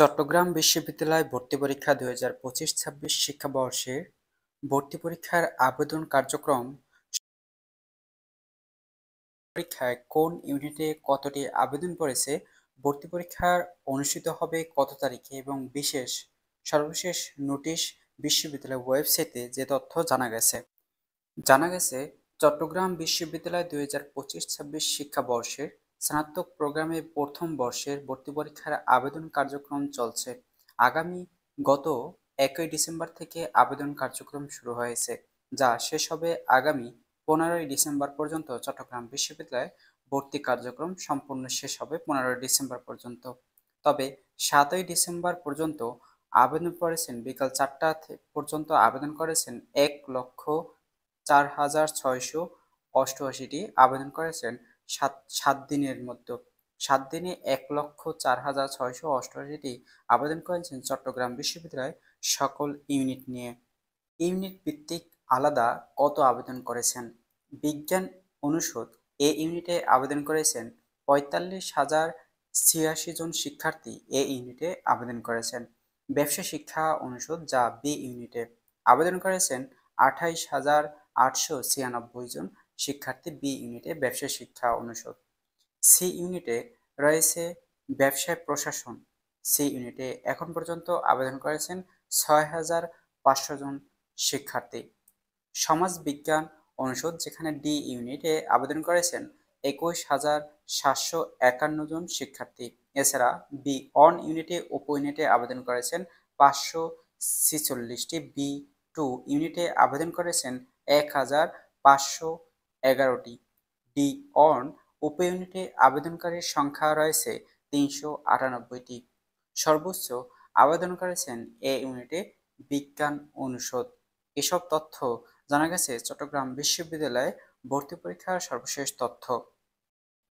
চট্টগ্রাম বিশ্ববিদ্যালয় ভর্তি পরীক্ষা 2025-26 শিক্ষাবর্ষের ভর্তি পরীক্ষার আবেদন কার্যক্রম। পরীক্ষায় কোন ইউনিটে কতটি আবেদন পড়েছে, ভর্তি পরীক্ষার অনুষ্ঠিত হবে কত তারিখে এবং সর্বশেষ নোটিশ বিশ্ববিদ্যালয়ের ওয়েবসাইটে যে তথ্য জানা গেছে চট্টগ্রাম বিশ্ববিদ্যালয় 2025-26 শিক্ষাবর্ষের স্নাতক প্রোগ্রামে প্রথম বর্ষের ভর্তি পরীক্ষার আবেদন কার্যক্রম চলছে। গত 1 ডিসেম্বর থেকে আবেদন কার্যক্রম শুরু হয়েছে, যা শেষ হবে আগামী 15 ডিসেম্বর পর্যন্ত। চট্টগ্রাম বিশ্ববিদ্যালয়ে ভর্তি কার্যক্রম সম্পূর্ণ শেষ হবে 15 ডিসেম্বর পর্যন্ত। তবে 7 ডিসেম্বর পর্যন্ত আবেদন করেছেন, বিকাল 4টা পর্যন্ত আবেদন করেছেন 1,04,688টি আবেদন করেছেন। সাত দিনের মধ্যে 7 দিনে 1,04,688টি আবেদন করেছেন চট্টগ্রাম বিশ্ববিদ্যালয় সকল ইউনিট নিয়ে। ইউনিট ভিত্তিক আলাদা কত আবেদন করেছেন? বিজ্ঞান অনুষদ এ ইউনিটে আবেদন করেছেন 45,086 জন শিক্ষার্থী এ ইউনিটে আবেদন করেছেন। ব্যবসা শিক্ষা অনুষদ যা বি ইউনিটে আবেদন করেছেন 28,896 জন শিক্ষার্থী বি ইউনিটে ব্যবসা শিক্ষা অনুষদ। সি ইউনিটে রয়েছে ব্যবসায় প্রশাসন। সি ইউনিটে এখন পর্যন্ত আবেদন করেছেন 6,500 জন শিক্ষার্থী। সমাজ বিজ্ঞান অনুষদ যেখানে ডি ইউনিটে আবেদন করেছেন 21,751 জন শিক্ষার্থী। এছাড়া বি অন ইউনিটে উপ ইউনিটে আবেদন করেছেন 546টি। বি টু ইউনিটে আবেদন করেছেন 1,511টি। ডি অন উপ ইউনিটে আবেদনকারীর সংখ্যা রয়েছে 398টি। সর্বোচ্চ আবেদন করেছেন এ ইউনিটে বিজ্ঞান অনুষদ। এসব তথ্য জানা গেছে চট্টগ্রাম বিশ্ববিদ্যালয়ে ভর্তি পরীক্ষার সর্বশেষ তথ্য।